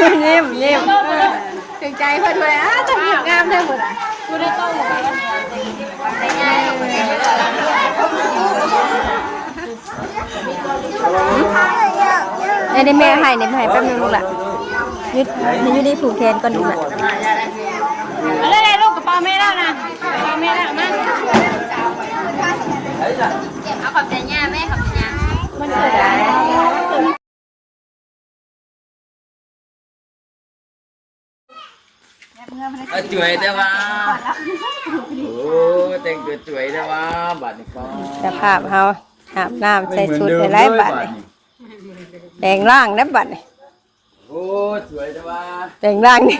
ยิ้มถึงใจเพิ่นเลยจะยิ้มงามได้หมดอ่ะกูได้ต้องหมดแล้วได้แม่ให้แป๊บนึงลูกล่ะยืดได้ผูกแขนก่อนลูกล่ะอะไรลูกกระเป๋าแม่แล้วนะกระเป๋าแม่แล้วมาเอาขอบใจย่าแม่ขอบใจย่ามันเกิดอะไรช่วยได้ว่าโอ้แต่งตัวช่วยได้ว่าบัดนี้ก็สภาพเฮาอาบน้ำใส่ชุดหลายบัดแปลงร่างได้บัดนี่โอ้สวยได้ว่าแปลงร่างนี่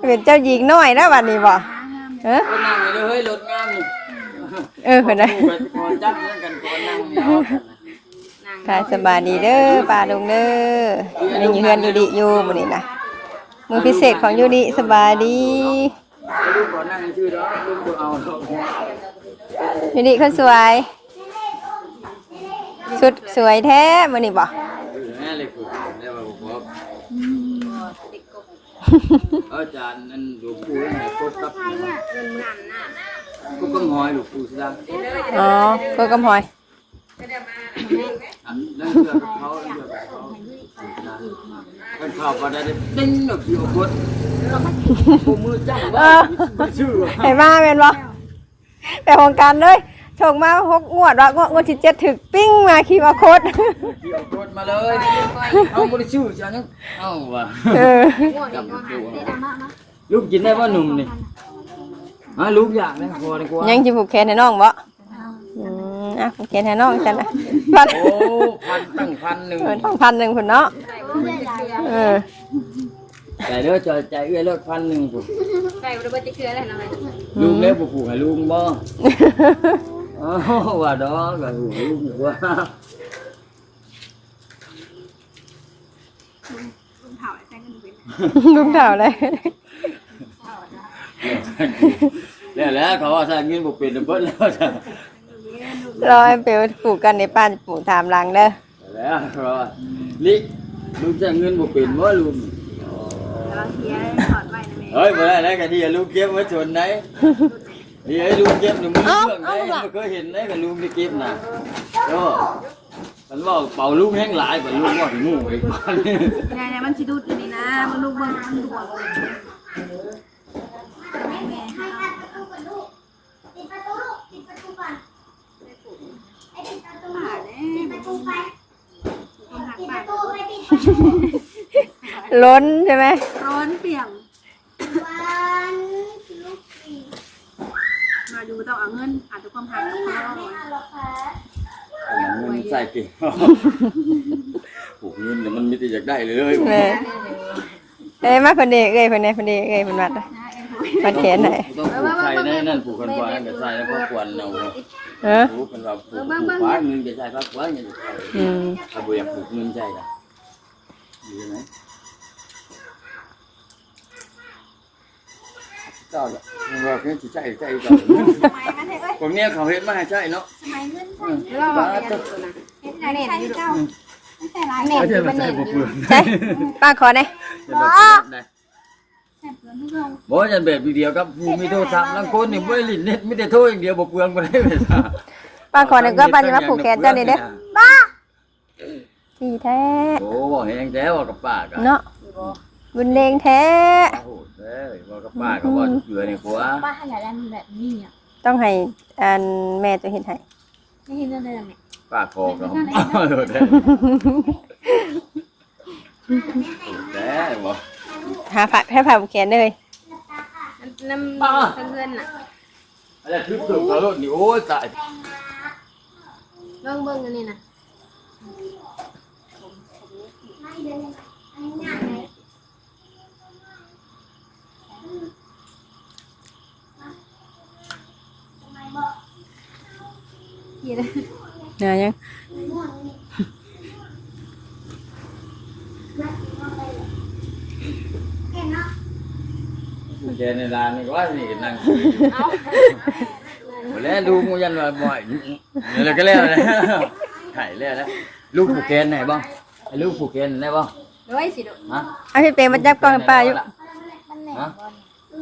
เป็นเจ้าหญิงน้อยนะบัดนี้บ่นั่งอยู่เฮ้ยรถงามนี่เพิ่นน่ะจับเงินกันก่อนนั่งค่ะสบายดีเด้อป้าลุงเด้อนี่อยู่เฮือนอยู่ดิอยู่มื้อนี้นะมือพิเศษของยูนิสบายดีลูกก่อนนั่งชื่อเนาะลูกบ่เอายูนิคนสวยสุดสวยแท้มื้อนี้บ่แม่เลยคือแล้วบ่อาจารย์นั่นหลวงปู่ให้กดกับก็กำหอยหลวงปู่ซะอ๋อก็กำหอยนั่นเรื่องเขามันเข้าไปได้ติ้งหนกอยู่กดปูมือจังว่าชื่อเห็นมาเป็นบ่แต่ของการเลยชงมา6งวดว่างวดที่7ถึกปิ้งมาขี่มาโคตรขี่มาโคตรมาเลยเอาบ่ได้ชื่อจังเอาว่ะลูกกินได้บ่หนุ่มนี่ลูกอยากนะพอดีกว่ายังสิผูกแขนให้น้องบ่ผูกแขนให้น้องจังนะโอ้ตั้ง1,000ต้อง1,000พุ่นเนาะแต่เด้อใจเอื้อเลิก1,000พุ่นใส่บ่ได้จะคืออะไรล่ะแม่ลุงแล้วบ่ผูกให้ลุงบ่อ๋อว่าดอกก็หูลุงว่าลุงเฒ่าเลยแล้วเขาว่าถ้าเงินบ่เป็นเบิดแล้วจ้ะรอให้เปผูกกันในป้าจะผูกถามหลังเด้อแล้วรอลิลุงจะเงินบ่เป็นบ่ลุงเฮ้ยบ่ได้ก็ที่ลุงเก็บไว้ชนไหนนี่ไอ้ลุงเก็บอยู่มือเรื่องไหนบ่เคยเห็นได้กับลุงไปเก็บน่ะก็มันว่าเป่าลุงแห้งหลายกว่าลุงว่าหิมูอีกเนี่ยมันสิดูดอยู่นี่นะมันลูกเบิ่งมันดูดล้นใช่ไหมร้อนเปียกมาดูต้องเอาเงินอาจจะความหักกับพ่อเงินใส่เก่งผูกเงินแต่มันไม่ได้อยากได้เลยมาคนเดียวคนนี้คนมัดมัดแขนไหนต้องผูกใส่ในนั่นผูกกันไว้กับใส่แล้วก็ควนเอาผูกกันว่าผูกไว้เงินจะใส่พักไว้เงินถ้าบ่อยากผูกเงินใส่กันดีไหมเจ้าเนี่ยว่าเพื่อนจะใช่ก่อนผมเนี่ยเขาเห็นมาให้ใช่เนาะสมัยเงินใช่เราเห็นไหนใช่เจ้าไม่ใช่ไรแม่เป็นเน็ตใช่ป้าขอเนี่ยบ่ยันแบบเดียวกับผู้มีโทรศัพท์ลังคนนี่บ่ได้ลิ้นเน็ตไม่ได้โทรอย่างเดียวบ่เปลืองบ่ได้เลยจ้ะป้าขอเนี่ยก็ป้าจะมาผูกแขนเจ้านี่เด้ป้าที่แท้โอ้บ่แห้งแท้ว่ากับป้ากันเนาะบุญเลงแท้โอ้แท้ว่ากับป้าก็ว่าเกลือนี่กว่าป้าให้ได้แบบนี้อ่ะต้องให้แม่จะเห็นให้ไม่เห็นได้แม่ป้าคอก็โดดแท้แท้บ่หาผักให้ผักผูกแขนเลยน้ำเพื่อนน่ะอะไรคือถูกแล้วนี่โอ้ยตายเบิ่งอันนี้นะเนี่ยยังแกในร้านนี่ว่านี่นั่งแล้วดูมูยันว่าบ่อยนี่เลยก็แล้วนะถ่ายแล้วนะลูกผูกแขนไหนบ้างลูกผูกแขนไหนบ้าง ด้วยสิดู ฮะ เอาพี่เปมาจับกล้องให้ป้าอยู่ ฮะ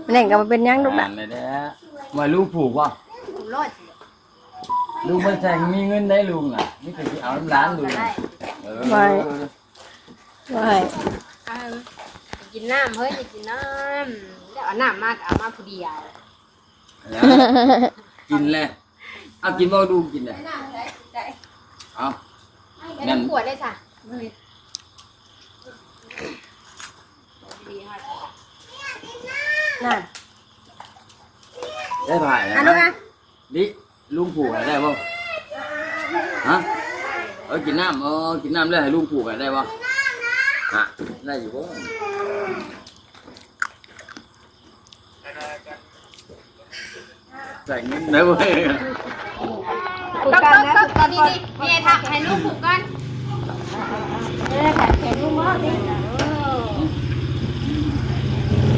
มันแหน่งก็มาเป็นยังลูกหล่ะ เลยเด้อมาลูกผูกว่ะ ดูรอดสิ ลุงมันแจงมีเงินได้ลุงอ่ะนี่คือที่เอาน้ำร้านลุงเออ ว่าให้ กินน้ำเฮ้ยกินน้ำเดี๋ยวเอาน้ำมากเอามาผู้เดียว กินเลยเอากินบ่ดูกินเลยเอา น้ำขวดได้จ้ะ น่ะ ได้ผ่าน อันนู้น นะ อ่ะ ดิลุงผูกได้บ่ฮะกินน้ำกินน้ำได้ให้ลุงผูกได้บ่ฮะได้อยู่บ่ใส่เงินได้บ่ ผูกกันนะตอนนี้นี่ถักให้ลูกผูกกันถักแขนลูกมอดิ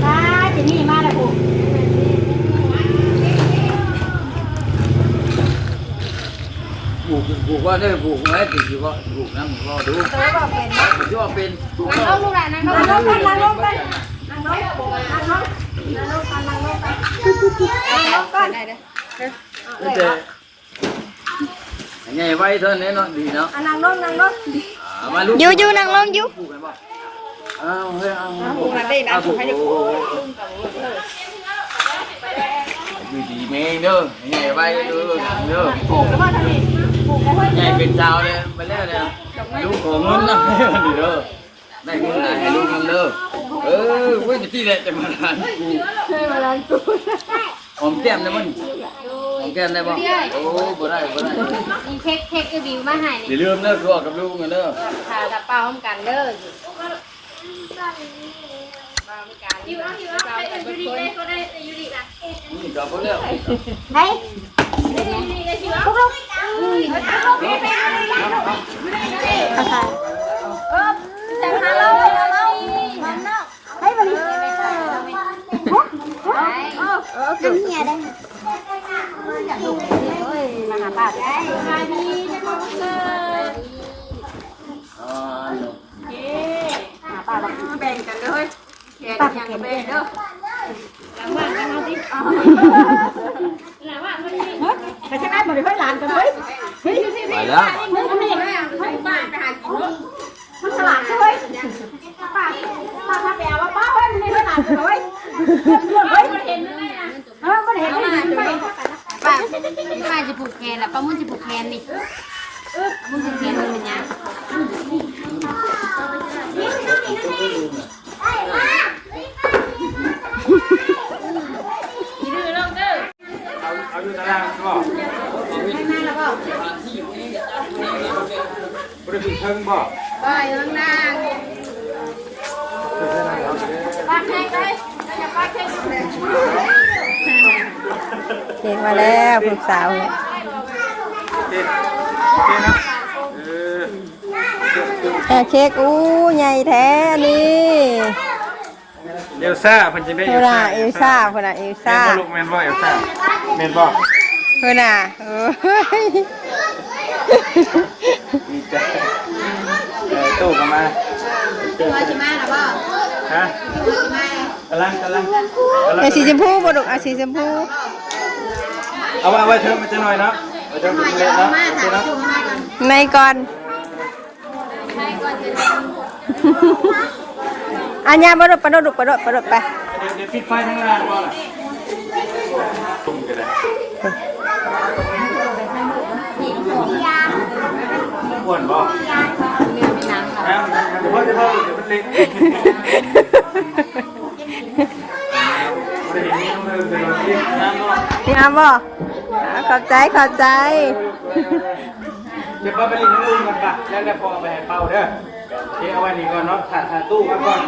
ตาจะนี่มาแล้วผูก ผูกว่าได้ผูกไว้ติดอยู่ว่าผูกน้ำก็ดู ตัวบอกเป็น ผมชื่อว่าเป็น นั่งลงลูกหลานนั่งลงนั่งลงกันนั่งลงนั่งลงนั่งลงกันนั่งลงกันนั่งลงก่อนได้เด้อ นี่แต่ไงไว้เท่านี้เนาะดีเนาะ นั่งลงนั่งลง มาลูก อยู่นั่งลงอยู่ ผูกกันบ่เอาเฮ้ยเอา ผูกกันได้นะผูกให้ได้ผูก อยู่ดีเมงเด้อไงไว้เด้อเด้อ ผูกแล้วว่าทำไมผูกแล้วว่า ไงเป็นเจ้าเลยมาแล้วเนี่ยลูกของเงินนะให้มันดีเด้อได้เงินไหนให้ลูกมันเด้อเว้ยที่แหละจะมาทานกู เคยมาล้างกู หอมแก้มได้มั้ยหอมแก้มได้บ่โอ้บ่ได้บ่ได้ มีเค้กก็บิวมาให้ อย่าลืมเด้อคือออกกับลูกกันเด้อ ถ้าถ้าเป้าพร้อมกันเด้อเป้าพร้อมกันอยู่เป้ากันทุกคน นี่ก็บ่แล้ว เฮ้ยพวกเราแต่ถ้าเราให้มันน้ำเนียได้มาหาป้าได้มาดีจะมาเกิด อ๋อ หาป้าแล้วแบ่งกันเลยแบ่งกันแบ่งเด้อหลังบ้านกันเอาดิหลังบ้านมันนี่แต่ฉันได้หมดเลยหลานกันเลย ไปแล้ว มึงทำไมให้ป้าไปหากินมันฉลาดใช่ไหมป้าไปเอาว่าป้าเฮ้ยมันไม่หลานเลยเฮ้ยมันเห็นไหมมันเห็นไหมป้าจะผูกแขนแล้วป้ามุ่นจะผูกแขนนี่มุ่นผูกแขนมันเป็นยังเอาอยู่ตารางก็บริสุทธิ์เชิงบ่ ป้าอยู่ข้างล่างป้าแข่งเลยอย่าป้าแข่งเลย เค้กมาแล้วลูกสาวเนี่ย เด็ดเด็ดนะเค้กอู้ใหญ่แท้นี่ เอลซ่าเพิ่นจะได้ เพื่อนน่ะเอลซ่าเพื่อนน่ะเอลซ่า ลูกแมนบ่เอลซ่าแมนบ่ เพื่อนน่ะย ดีใจตู้กันมา ตัวจิมาหรือเปล่า ฮะ ตัวจิมาก ำลัง เอาสีชมพูบ่ลูกเอาสีชมพู เอาไว้เธอมันจะหน่อยเนาะไว้เธอมันจะเนาะ มา โอเค ถาม เนาะ ตัวมาก่อน ในก่อน ให้ก่อนจะ อันยาบ่ลูกไปลูกไป เดี๋ยวปิดไฟทั้งล่างบ่ล่ะตุ้มกันเลยอ้วนบ่ เนื้อไม่น้ำค่ะ เดี๋ยวพ่อจะเดี๋ยวมันเล็กจะเห็นนี่ต้องเริ่มเป็นรถที่น้ำเนาะ งามบ่ขอบใจ เดี๋ยวป้าไปลินน้ำอุ่นก่อนป่ะแล้วพอเอาไปให้เป้าเด้อเดี๋ยวเอาไว้นี่ก่อนเนาะถ่ายตู้มาก่อน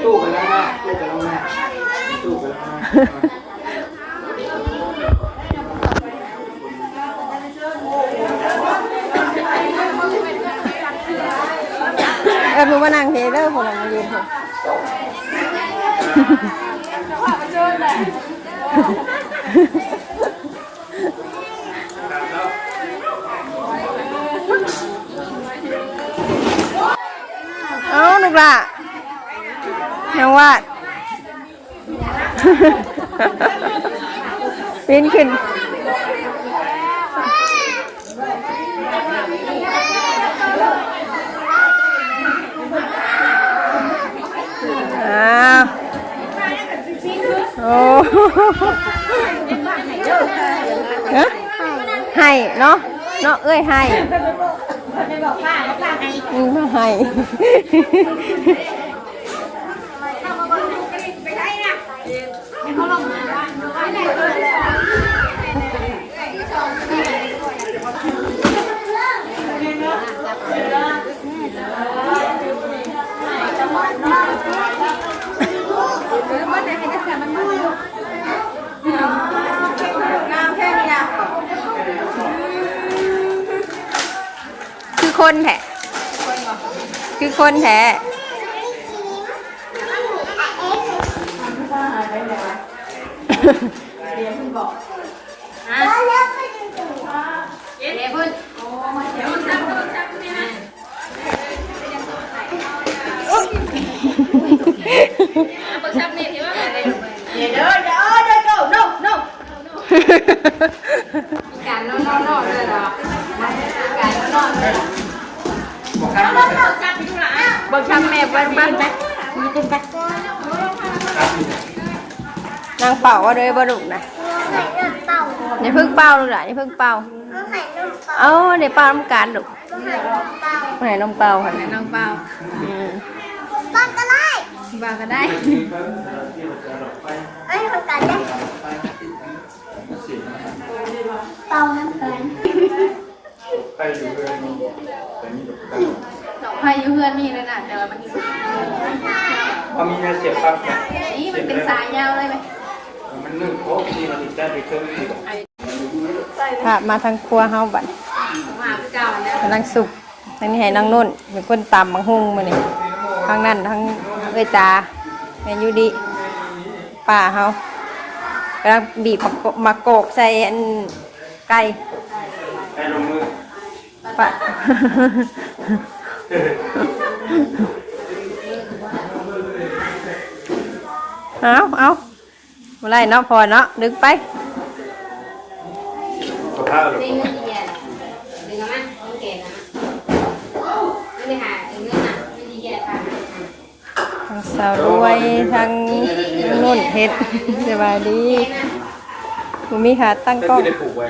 ตู้กันแล้วนะตู้กันแล้วนะตู้กันแล้วนะ หนูมานั่งเทเด้อผมมายืนเถอะเอาลูกล่ะ น้องวาดปีนขึ้นอ้าวโอ้ให้เนาะเอ้ยให้มาให้คือคนแท้คือคนแท้การนอนเลยเหรอการนอนเลย บอกครับ บังคับแม่บ้านไหมนางเป่าว่าเลยบ่ดุนะอย่าเพิ่งเป่าลูกหลานอย่าเพิ่งเป่าเอาเดี๋ยวเป่าน้ำการลูกไหนน้องเป่าค่ะน้องเป่าบ้างก็ได้บ้างก็ได้เอ้ยคนกันได้เป่าน้ำกัน ไปอยู่เพื่อนแต่นี่แบบ พายุเพื่อนนี่เลยนะแต่ว่ามัน เอามีเสียบปั๊บ นี่มันเป็นสายยาวเลยไหม มันนึ่งโค้กที่เราติดใจไปเครื่องนี้ พามาทางครัวเฮาบัดกำลังสุกทางนี้ให้นางนุ่นเป็นคนตำบางหุ่งมานี่ทางนั้นทางเอ้ยตาแม่ยูดีป่าเฮากำลังบีบมาโกกใส่อันไก่ ไอ้ลงมือ ปะ เอาเมื่อไรเนาะพอเนาะดึงไป ขอข้าวหรอ ดึงเงินดีอ่ะดึงเอามาโอเคนะไม่ได้หาดึงเงินอ่ะไม่ดีแย่ค่ะ ทางสาวรวยทางนุ่นเฮ็ดสบายดีผมมีขาตั้งกล้อง ได้ปลูกไว้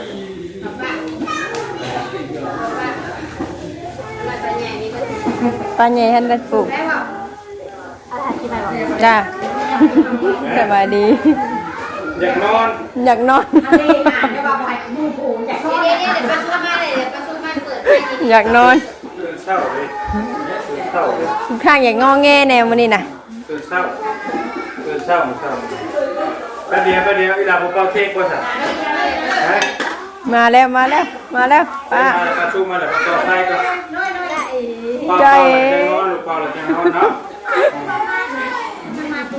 ปลาใหญ่ท่านได้ปลูกจ้าสบายดี อยากนอน อยากนอน เดี๋ยวปลาซูมาเลยเดี๋ยวปลาซูมาเปิดให้ อยากนอน ตื่นเศร้าเลยตื่นเศร้าเลย ข้างอย่างงอแงแนวมันนี่นะ ตื่นเศร้าตื่นเศร้าประเดี๋ยวอีหลาผมเป่าเค้กว่าสั่งฮะ มาแล้วป้า มาแล้วปลาชูมาแล้วปลาต่อไส้ก็เป่าแล้วจะนอนหรือเป่าแล้วจะนอนเนาะ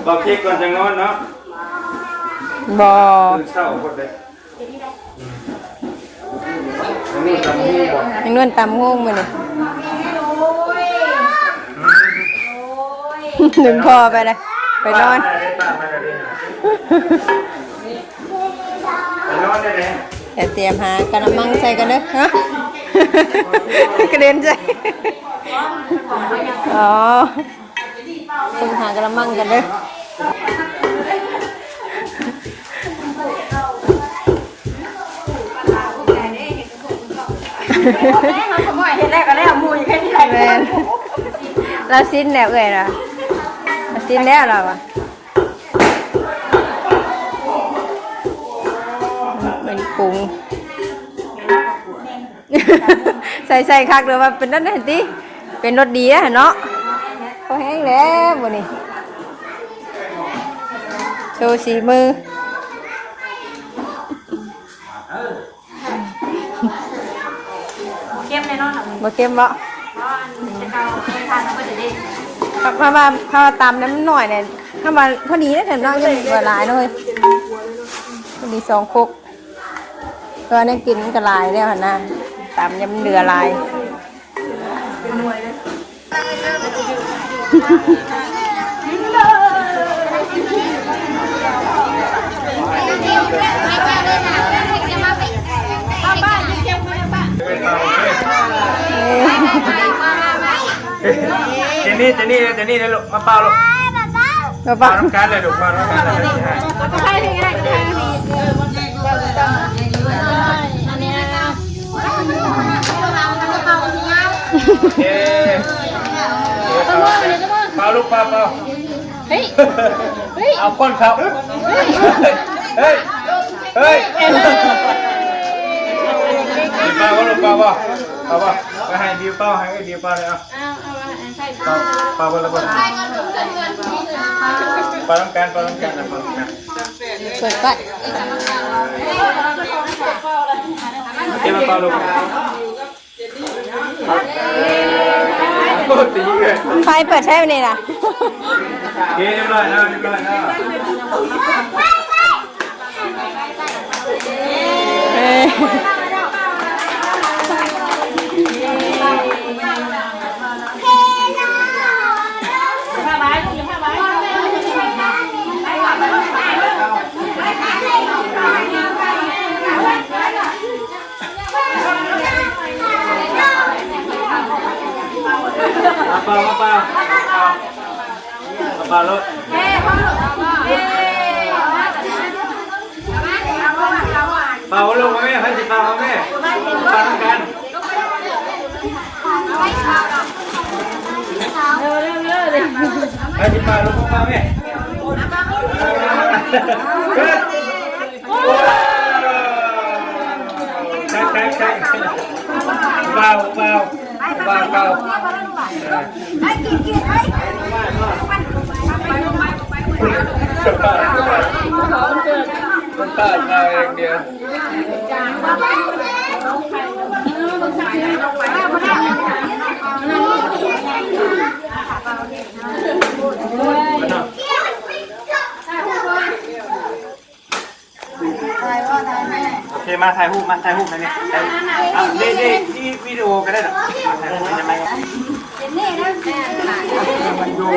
เป่าเค้กก่อนจะนอนเนาะ บอ ตื่นเศร้าหมดเลยนี่ทำหูบ่ ยังนวลตำห้องมันนี่ดึงคอไปเลยไปนอน ไปนอนได้เลย เดี๋ยวเตรียมหากระมังใส่กันเด้อฮะกระเด็นใจอ๋อต้องหากระมังกันเด้อแม่นเราสิ้นแล้วเอ้ยนะเราสิ้นแล้วเราอะเป็นปรุงใส่คักเลยว่าเป็นนั่นเห็นติเป็นรสดีอะเนาะเขาแห้งแล้วบ่นี่โชว์สีมือเข้มแน่นอนบ่เข้มบ่ถ้าตำน้ำหน่อยเนี่ยถ้ามาพอดีนะแต่น้องยังกระลายเลยพอดี2 คุกก็ได้กินกระลายแล้วนะตำยำเดือลาย เจนี่เลยลูกมาเป่าลูก เรา เป่า ปะ น้ำกันเลยลูกเป่าน้ำกันเลย ก็ใช่ที่ง่ายก็ใช่ที่อันนี้นะเย้เป่าลูกเป่าเฮ้ย เอาก้นเขาเฮ้ยเป่าลูกเป่าไปให้บิวเป่าให้บิวเป่าเลยเอาเป่าละคนเป่าน้ำกันนะเป่าน้ำกัน เปิดไป เก็บมาเป่าลูกโคตรตีเลย ไฟเปิดใช่ไหมนี่ล่ะ เรียบร้อยแล้วเออมาเป่ารถเป่าลงมาแม่ให้จิเป่าแม่เป่าทั้งกันให้จิเป่าลงมาแม่ใช่เป่ามันตัดมาเองเดียวโอเคมาถ่ายรูปนะนี่นี่วิดีโอก็ได้หรอถ่ายรูปได้ไหมมันดู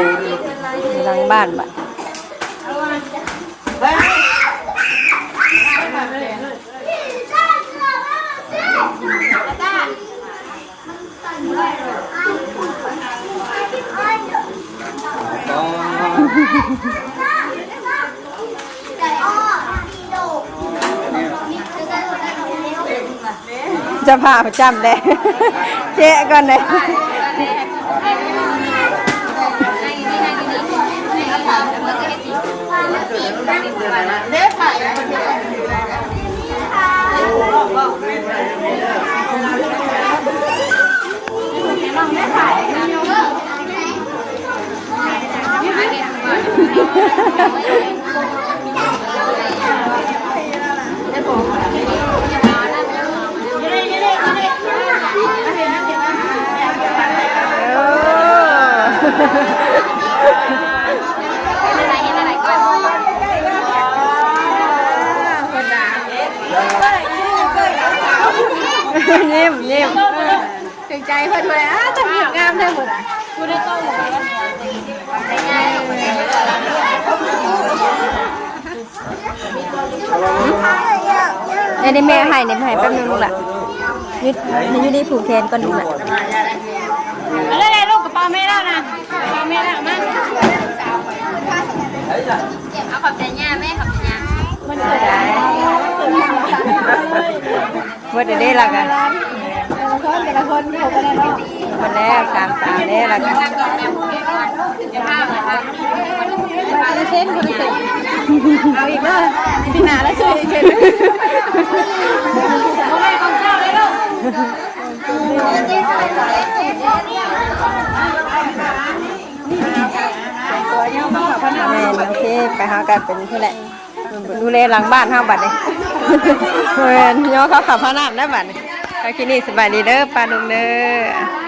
หลังบ้านบ้านจะพาประจำเลยเจ๊ก่อนเลยยิ้มถึงใจเพื่อนเลยทำหยิบงามได้หมดกูได้ต้องหมดได้แม่ให้เนี่ยให้แป๊บนึงลูกละยืดได้ผูกแขนก่อนลูกละอะไรลูกกระเป๋าแม่แล้วนะกระเป๋าแม่แล้วมาเอาขอบใจย่าแม่ขอบใจย่ามันเกิดอะไรว่าจะได้ละกันแต่ละคนที่เขาไปแล้วคนแล้ว3 3ได้ละกันเส้นเอาอีกแล้วพี่หนาแล้วช่วยเช็ดเอาไปของเจ้าเลยลูกโอเคไปหากันเป็นที่แหละดูแลหลังบ้านห้าบัตรเลยเพื่อนย่อเขาขับพนันได้บัตรก็คิดนี่สบายดีเด้อปลาดุงเด้อ